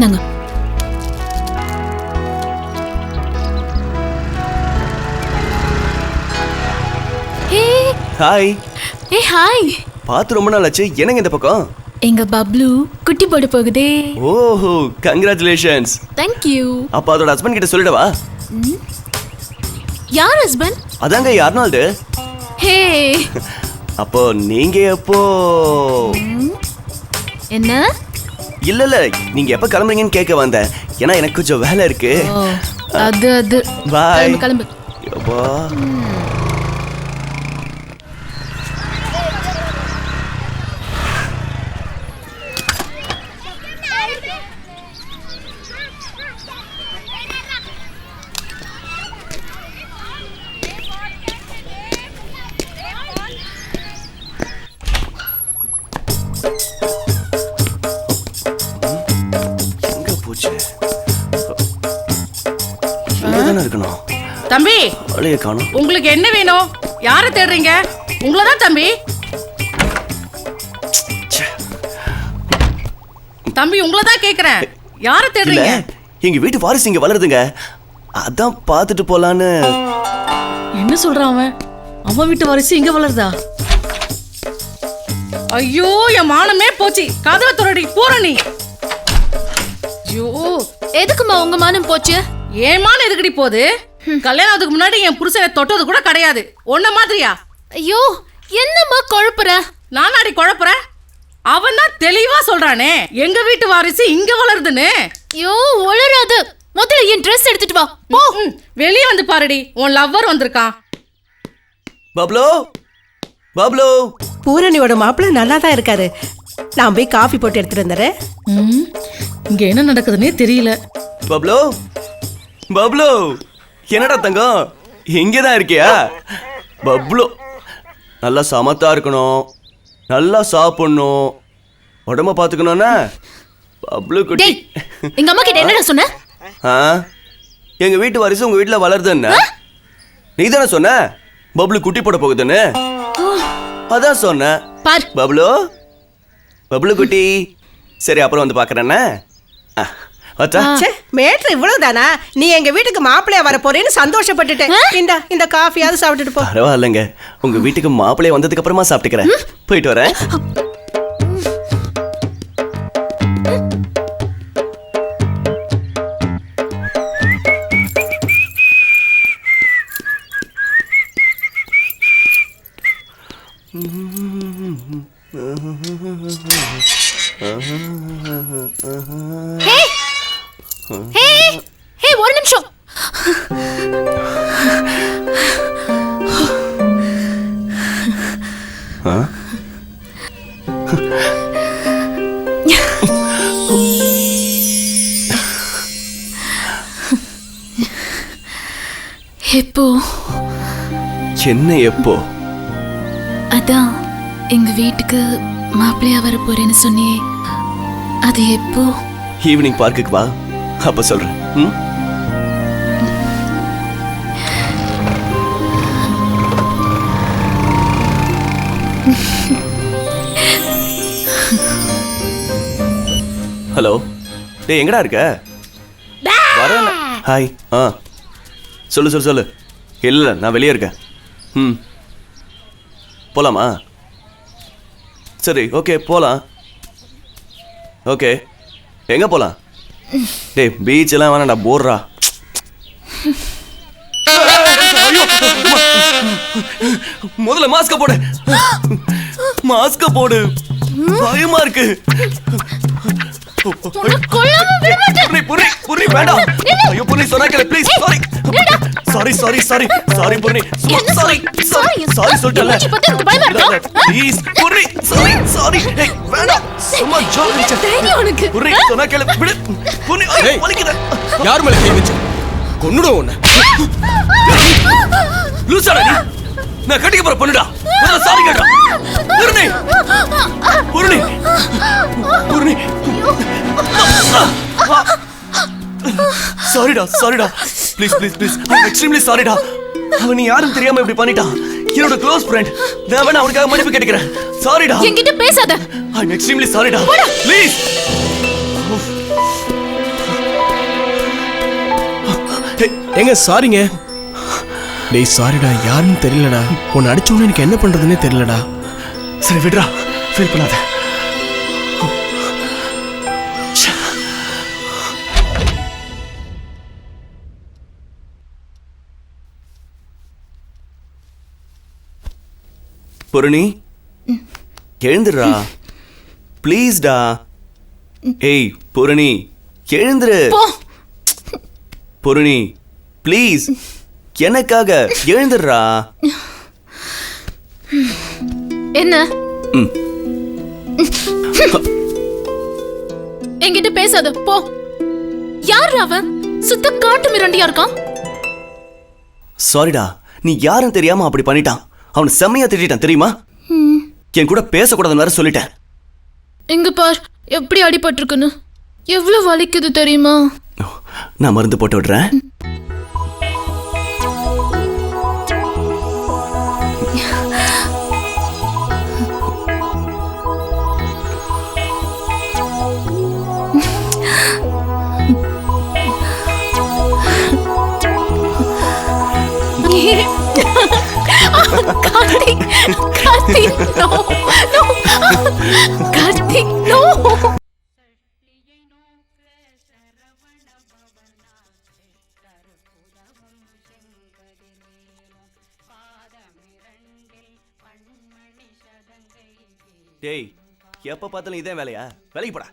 இந்தாங்க. Hi. Hi. பார்த்து ரொம்ப நாள் ஆச்சு. என்னங்க இந்த பக்கம்? எங்க பப்ளு குட்டி போட போகுதே. ஓஹோ, கங்க்ராச்சுலேஷன்ஸ். Thank you. அப்ப அதோட ஹஸ்பண்ட் கிட்ட சொல்லிடவா? யார் ஹஸ்பண்ட்? அதாங்க அர்னால்டு. ஹே. அப்போ நீங்க எப்போ? என்ன? இல்ல நீங்க எப்ப கிளம்புறீங்கன்னு கேட்க வந்தேன். ஏன்னா எனக்கு கொஞ்சம் வேலை இருக்கு. அது பாய். கிளம்பு. யப்பா. தம்பி, உங்களுக்கு என்ன வேணும்? யாரை தேடுறீங்க? உங்களதான் தம்பி. தம்பி, உங்களதான் கேக்குறேன். யாரை தேடுறீங்க? எங்க வீட்டு வாரிசு இங்க வளருதுங்க. அதான் பாத்துட்டு போலான்னு. என்ன சொல்றான் அவன்? அவன் வீட்டு வாரிசு இங்க வளருதா? ஐயோ, என் மானமே போச்சு. கதவை துறடி பூரணி. ஐயோ, எதுக்குமா உங்க மானம் போச்சு? ஏன் மானம் எதுக்கடி போகுது? கல்யாணத்துக்கு முன்னாடி என் புருஷனை தொட்டது கூட கிடையாது. ஒன்ன மாதிரியா? ஐயோ, என்னம்மா குழப்புற? நானாடி குழப்புறேன்? அவன் தான் தெளிவா சொல்றானே, எங்க வீட்டு வாரிசு இங்க வளருதுன்னு. ஐயோ, ஒளராது. முதல்ல என் ட்ரெஸ் எடுத்துட்டு வா. போ. வெளியே வந்து பாருடி, உன் லவ்வர் வந்திருக்கான். பப்ளு, பப்ளு. பூரணியோட மாப்பிள்ள நல்லா தான் இருக்காரு. நான் போய் காஃபி போட்டு எடுத்துட்டு வந்துடுறேன். இங்க என்ன நடக்குதுன்னே தெரியல. பப்ளு, பப்ளு. என்னடா தங்கம், இங்கதான் இருக்கியா? பப்ளு, நல்லா சமத்தா இருக்கணும், நல்லா சாப்பிடணும், உடம்ப பாத்துக்கணும்னா பப்ளு குட்டி. எங்க அம்மா கிட்ட என்னடா சொன்ன? எங்க வீட்டு வாரிசு உங்க வீட்டுல வளருதுன்னு நீ தானே சொன்ன. பப்ளு குட்டி போட போகுதுன்னு அதான் சொன்ன. பப்ளு, பப்ளு குட்டி. சரி, அப்புறம் வந்து பாக்குறேன்னு. மேட்ரு இவ்வளவுதானா? நீ எங்க வீட்டுக்கு மாப்பிள்ளையா வர போறேன்னு சந்தோஷப்பட்டுட்டேன். இந்த காஃபியாவது சாப்பிட்டுட்டு போ. பரவாயில்லைங்க, உங்க வீட்டுக்கு மாப்பிள்ளைய வந்ததுக்கு அப்புறமா சாப்பிட்டுக்கிறேன். போயிட்டு வரேன். ஒரு நிமிஷம். எப்போ? என்ன எப்போ? அதான் எங்க வீட்டுக்கு மாப்பிள்ளையா வர போறேன்னு சொன்னியே, அது எப்போ? ஈவினிங் பார்க்குக்கு வா, அப்ப சொல்றேன். ஹலோ, டேய் எங்கடா இருக்க? வரேன். ஹாய். சொல்லு. இல்லை, நான் வெளியே இருக்கேன். போலாமா? சரி, ஓகே, போலாம். ஓகே, எங்க போலாம்? டேய், பீச் எல்லாம் வேணாம்டா, போடுறா. முதல்ல மாஸ்க போடு. மாஸ்க போடு, பயமா இருக்கு. புரி வேண்டாம். ஐயோ புரி, சொன்னா கேளு ப்ளீஸ். சாரி சொல்லிட்டல. ப்ளீஸ் புரி, சாரி. வேண்டாம், சும்மா ஜோக் அடிச்சேன். புரி, சொன்னா கேளு. விடு புரி. ஐயோ வலிக்குது. யார் மேல கை வச்சு கொன்னுடுவோம் உன்னை. லூசாடா நீ? நான் கட்டிக்க போற பொண்ணுடா. சாரி கேட்டா. பூரணி. சாரிடா. ப்ளீஸ். I'm extremely sorryடா. அவன் நீ யாரும் தெரியாம இப்படி பண்ணிட்டான். என்னோட க்ளோஸ் ஃப்ரெண்ட். நான் வேணா அவனுக்காக மன்னிப்பு கேட்டுக்கிறேன். சாரிடா. என்கிட்ட பேசாத. I'm extremely sorryடா. ப்ளீஸ். எங்க சாரிங்க. டேய் சாரிடா, யாருன்னு தெரியலடா. உன்னை அடிச்சோன்னு எனக்கு என்ன பண்றதுன்னே தெரியலடா. சரி விடுறா, ஃபீல் பண்ணாத. பொருணி எழுந்துடுறா ப்ளீஸ்டா. ஏய் பொருணி எழுந்துரு. பொருணி ப்ளீஸ், எனக்காக எழுந்துடுறா. என்ன என்கிட்ட பேசாத போ. யார் அவன்? சுத்த காட்டு மிரண்டியா இருக்கான். சாரிடா, நீ யாரும் தெரியாம அப்படி பண்ணிட்டான். அவன் செம்மையா திட்டான் தெரியுமா? என் கூட பேசக்கூடாதுன்னு வேற சொல்லிட்டேன். எங்க பார் எப்படி அடிபட்டிருக்குன்னு. எவ்வளவு வலிக்குது தெரியுமா? நான் மருந்து போட்டு விடுறேன். Karthik, Karthik, no, no, Karthik, no. டேய், எப்ப பார்த்தாலும் இதே வேலையா? வேலைக்கு போடா.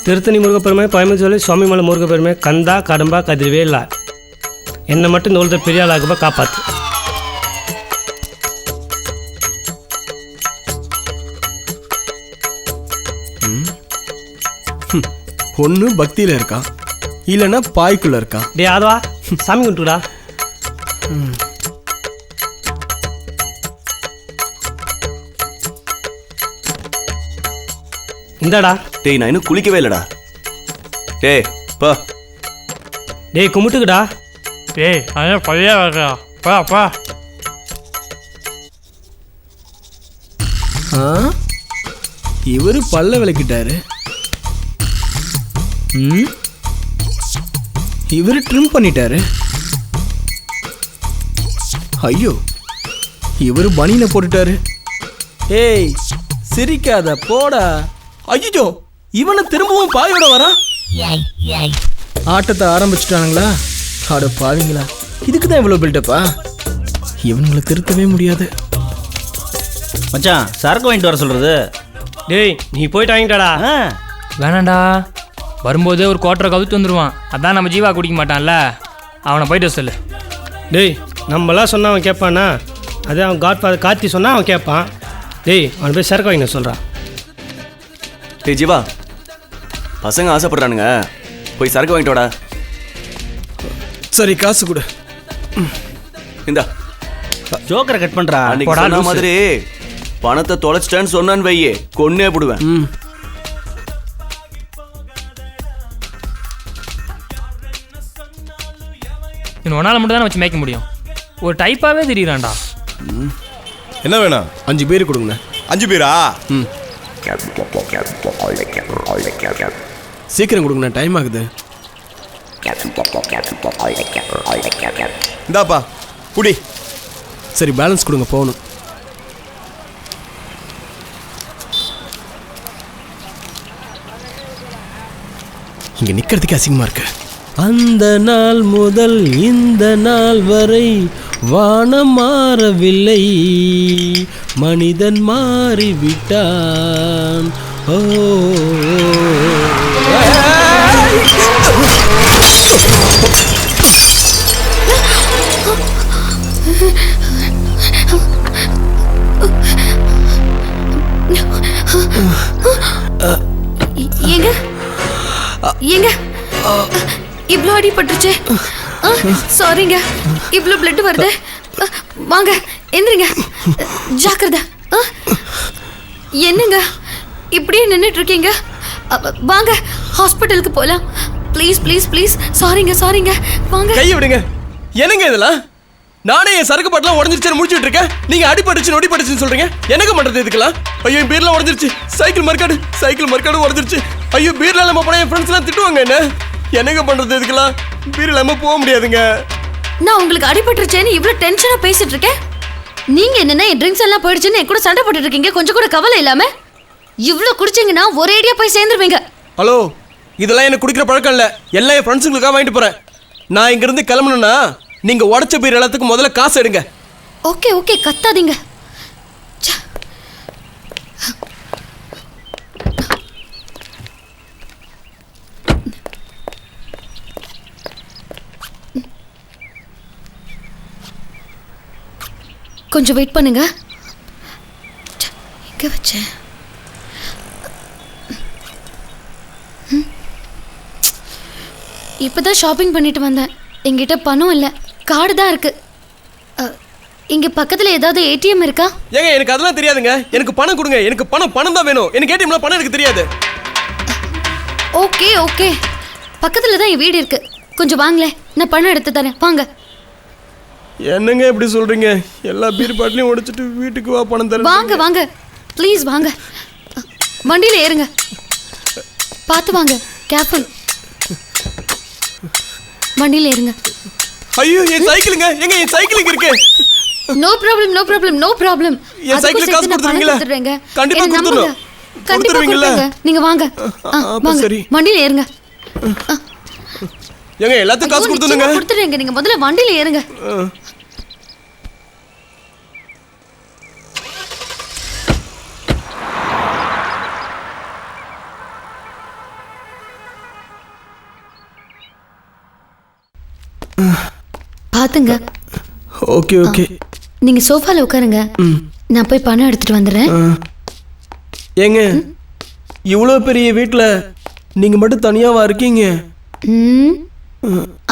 திருத்தணி முருகப்பெருமை, கோயம்புத்தூர் சுவாமிமலை முருகப்பெருமை, கந்தா கடம்பா கதிர்வேலா, என்னை மட்டும் இந்த உலகத்தை பெரிய ஆளாகப்பா காப்பாற்று. ஒன்று பக்தியில் இருக்கான், இல்லைன்னா பாய்க்குள்ள இருக்கான். டே ஆதவா, சாமி கும்பிட்டுடா. இந்தாடா. டேய், நான் இன்னும் குளிக்கவே இல்லடா. டேய் பா. டேய் கும்பிட்டுக்குடா. டேய் அதான் பழைய வரா பா பா. இவர் பல்ல விளக்கிட்டாரு. இவர் ட்ரிம் பண்ணிட்டாரு. ஐயோ, இவர் பனியனை போட்டுட்டாரு. ஏய் சிரிக்காத போடா. ஐயோ, இவனை திரும்பவும் பாயோட வரா. ஆட்டத்தை ஆரம்பிச்சுட்டானுங்களா? ஆட பாவீங்களா, இதுக்கு தான் இவ்வளோ பில்டப்பா. இவனுங்களை திருத்தவே முடியாது. மச்சான் சரக்கு வாங்கிட்டு வர சொல்றது. டேய் நீ போயிட்டு வாங்கிட்டாடா. வேணாண்டா, வரும்போதே ஒரு குவார்டரை கவுத்து வந்துடுவான். அதான் நம்ம ஜீவா குடிக்க மாட்டான்ல, அவனை போயிட்டு சொல்லு. டேய் நம்மளாம் சொன்னால் அவன் கேட்பானா? அதே அவன் காட் ஃபாதர் கார்த்தி சொன்னால் அவன் கேட்பான். டேய் அவன் போய் சரக்கு வாங்கின சொல்கிறான். டேய் ஜீவா, பசங்க ஆசைப்படுறானுங்க, போய் சரக்கு வாங்கிட்டு வாடா. சரி காசு கொடு. இந்தா. ஜோக்கரை கட் பண்றா. அன்னைக்கு சொன்ன மாதிரி பணத்தை தொலைச்சிட்டேன்னு சொன்னான்னு வையே, கொன்னே போடுவேன். இன்னும் ஒன்னால மட்டும் தானே வச்சு மேய்க்க முடியும். ஒரு டைப்பாகவே தெரியுறான்டா. என்ன வேணாம்? 5 பேர் கொடுங்கண்ணே. 5 பேரா? சீக்கிரம் கொடுங்கண்ணே, டைம் ஆகுது. இந்தாப்பா புடி. சரி பேலன்ஸ் கொடுங்க, போகணும். இங்க நிக்கிறதுக்கு அசிங்கமா இருக்கு. அந்த நாள் முதல் இந்த நாள் வரை வானம் மாறவில்லை, மனிதன் மாறிவிட்டான். ஓ ஏங்க ஏங்க இவ்ளோ அடிபட்டுருச்சே. சாரிங்க, இவ்ளோ பிளட் வருது. வாங்க எந்திரிங்க, ஜாக்கிரதை. என்னங்க இப்படியே நின்றுட்டு இருக்கீங்க? வாங்க ஹாஸ்பிட்டலுக்கு போலாம். Please please please. சாரிங்க சாரிங்க, வாங்க. கையை விடுங்க. என்னங்க இதெல்லாம்? நானே என் சரக்கு பாட்டெல்லாம் உடஞ்சிருச்சுன்னு முடிச்சுட்டு இருக்கேன். நீங்க அடிபட்டுச்சு நொடிபட்டுச்சுன்னு சொல்றீங்க. என்னங்க பண்றது இதுக்கெல்லாம்? ஐயோ பீர்லாம் உடஞ்சிருச்சு. சைக்கிள் மறுக்காடு உடஞ்சிருச்சு. ஐயோ பீர்ல இல்லாம போனா என் ஃப்ரெண்ட்ஸ் எல்லாம் திட்டுவாங்க. என்னங்க பண்றது? இதுக்கெல்லாம் பீர் இல்லாம போக முடியாதுங்க. நான் உங்களுக்கு அடிபட்டுருச்சேன்னு இவ்வளவு டென்ஷனா பேசிட்டு இருக்கேன். நீங்க என்னன்னா என் ட்ரிங்க்ஸ் எல்லாம் போயிடுச்சுன்னு என் கூட சண்டை போட்டுட்டு இருக்கீங்க. கொஞ்சம் கூட கவலை இல்லாம இவ்வளவு குடிச்சீங்கன்னா ஒரேடியா போய் சேர்ந்துருவீங்க. ஹலோ, இதெல்லாம் எனக்கு குடிக்கிற பழக்கம் இல்ல. எல்லாம் என் ஃப்ரெண்ட்ஸுங்களுக்காக வாங்கிட்டு போறேன். நான் இங்க இருந்து கிளம்பணும்னா நீங்க உடைச்ச பீர் எல்லாத்துக்கும் முதல்ல காசு எடுங்க. ஓகே ஓகே, கத்தாதீங்க. கொஞ்சம் வெயிட் பண்ணுங்க. எங்க வச்சேன்? இப்பதான் ஷாப்பிங் பண்ணிட்டு வந்தேன். என்கிட்ட பணம் இல்லை, கார்டு தான் இருக்கு. இங்க பக்கத்துல ஏதாவது ஏடிஎம் இருக்கா? ஏங்க எனக்கு அதெல்லாம் தெரியாதுங்க. எனக்கு பணம் கொடுங்க. எனக்கு பணம் தான் வேணும். எனக்கு ஏடிஎம்ல பணம் எனக்கு தெரியாது. ஓகே ஓகே, பக்கத்துல தான் என் வீடு இருக்கு. கொஞ்சம் வாங்களேன், நான் பணம் எடுத்து தரேன். வாங்க. என்னங்க இப்படி சொல்றீங்க? எல்லா பீர் பாட்டிலையும் உடைச்சிட்டு வீட்டுக்கு வா பணம் தரேன். வாங்க வாங்க ப்ளீஸ் வாங்க. வண்டியில ஏறுங்க. பார்த்து வாங்க, கேர்ஃபுல். வண்டியில ஏறுங்க. ஐயோ என் சைக்கிளுங்க. எங்க என் சைக்கிளுங்க இருக்கு. No problem no problem no problem. என் சைக்கிள் காசு கொடுத்துருவீங்களா? கண்டிப்பா கொடுத்துறோம். கண்டிப்பா கொடுத்துருங்க. நீங்க வாங்க. வாங்க, சரி. வண்டியில ஏறுங்க. ஏங்க எல்லாத்துக்கும் காசு கொடுத்துருங்க. கொடுத்துறேங்க. நீங்க முதல்ல வண்டியில ஏறுங்க. பாத்துங்க. Okay okay. நீங்க சோஃபால உட்காருங்க. நான் போய் பணம் எடுத்துட்டு வந்துடுறேன். ஏங்க இவ்வளோ பெரிய வீட்டில் நீங்க மட்டும் தனியாவா இருக்கீங்க?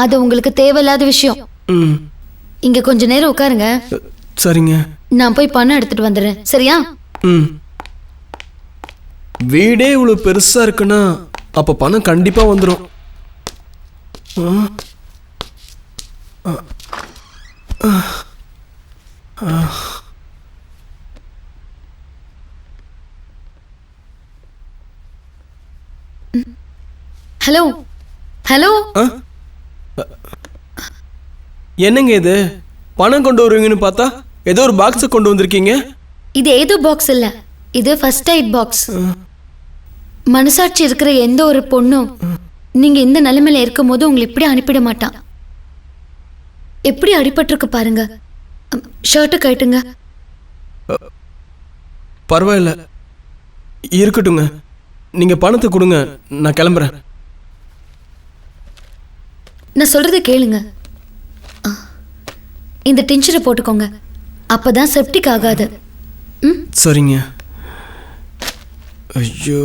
அது உங்களுக்கு தேவையில்லாத விஷயம். இங்க கொஞ்ச நேரம் உட்காருங்க. சரிங்க. நான் போய் பணம் எடுத்துட்டு வந்துடுறேன். சரியா? வீடே இவ்வளோ பெருசா இருக்குன்னா அப்ப பணம் கண்டிப்பா வந்துடும். ஹலோ ஹலோ, என்னங்க இது? பணம் கொண்டு வருவீங்கன்னு பார்த்தா ஏதோ ஒரு பாக்ஸை கொண்டு வந்திருக்கீங்க. இது ஏதோ பாக்ஸ் இல்ல, இது ஃபர்ஸ்ட் எய்ட் பாக்ஸ். மனசாட்சி இருக்கிற எந்த ஒரு பொண்ணும் நீங்க இந்த நிலைமையில இருக்கும் போது உங்களை இப்படி அனுப்பிட மாட்டான். எப்படி அடிபட்டிருக்கு பாருங்க. ஷர்ட்டை கட்டுங்க. பரவாயில்ல, இருக்கட்டுங்க. நீங்க பணத்தை கொடுங்க, நான் கிளம்புறேன். நான் சொல்றதை கேளுங்க. இந்த டின்ஷரை போட்டுக்கோங்க, அப்பதான் செப்டிக் ஆகாது. சரிங்க. ஐயோ,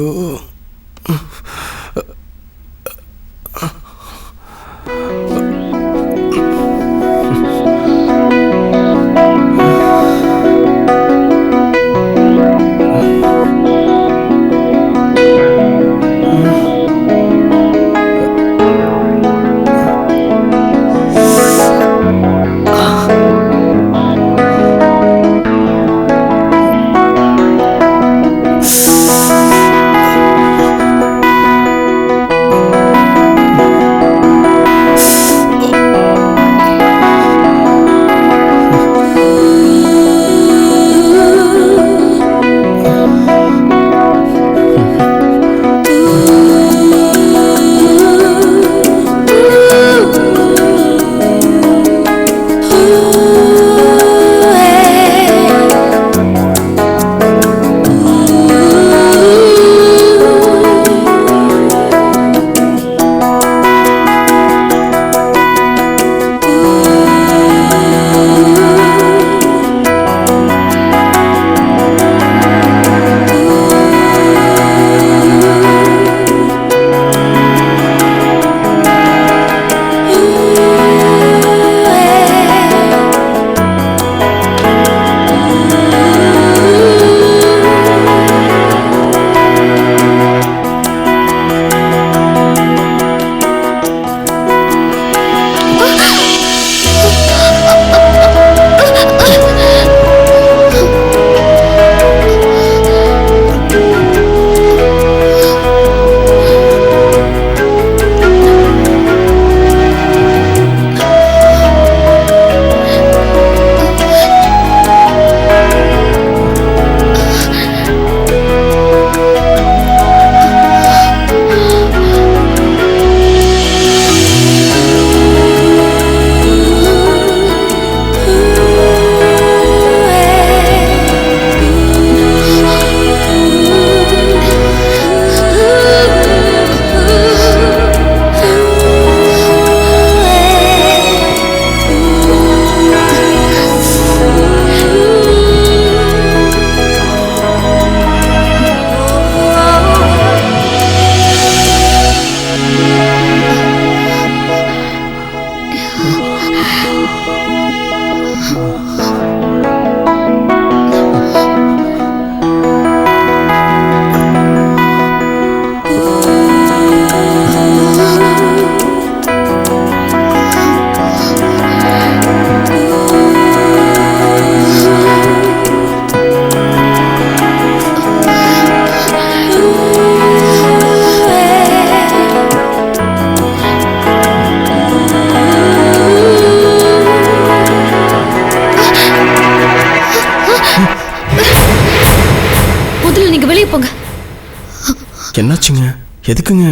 என்னாச்சுங்க? எதுக்குங்க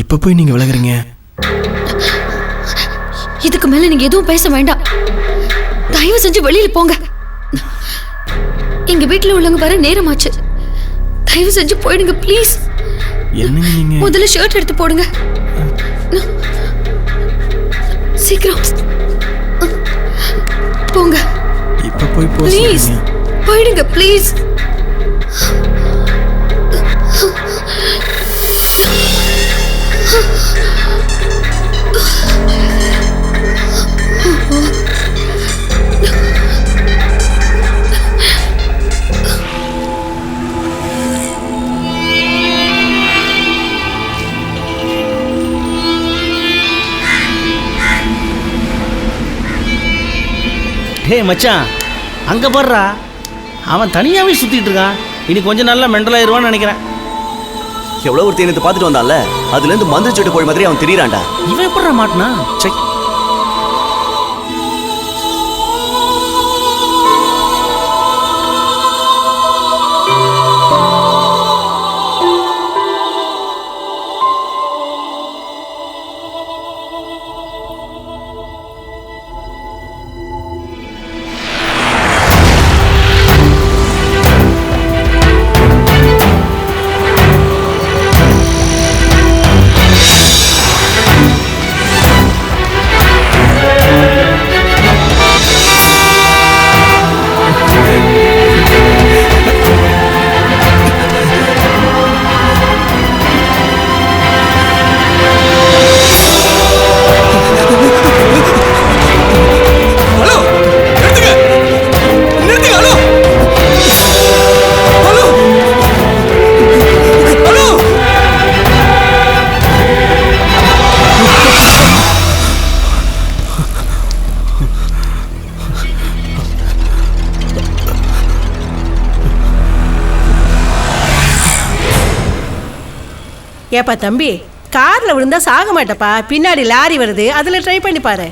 இப்ப போய் நீங்க விலகுறீங்க? இதுக்கு மேல நீங்க எதுவும் பேச வேண்டாம். தயவு செஞ்சு வெளியில போங்க. எங்க வீட்டுல உள்ளவங்க வர நேரமாச்சு. தயவு செஞ்சு போயிடுங்க ப்ளீஸ். என்னங்க நீங்க? முதல்ல ஷர்ட் எடுத்து போடுங்க. சீக்கிரம் போங்க இப்ப போய் ப்ளீஸ். போயிடுங்க ப்ளீஸ். டே மச்சான், அங்கே பாடுறா, அவன் தனியாகவே சுற்றிட்டு இருக்கான். இனி கொஞ்சம் நல்லா மெண்டலாயிருவான்னு நினைக்கிறேன். எவ்வளவு ஒரு தேனத்தை பார்த்துட்டு வந்தான்ல, அதுல இருந்து மந்திர சட்டு போய் மாதிரி அவன் திரியறான்டா. இவன் எப்படா மாட்டினா? சை. ஏப்பா தம்பி, கார்ல விழுந்தா சாக மாட்டப்பா. பின்னாடி லாரி வருது, அதுல ட்ரை பண்ணி பாரு.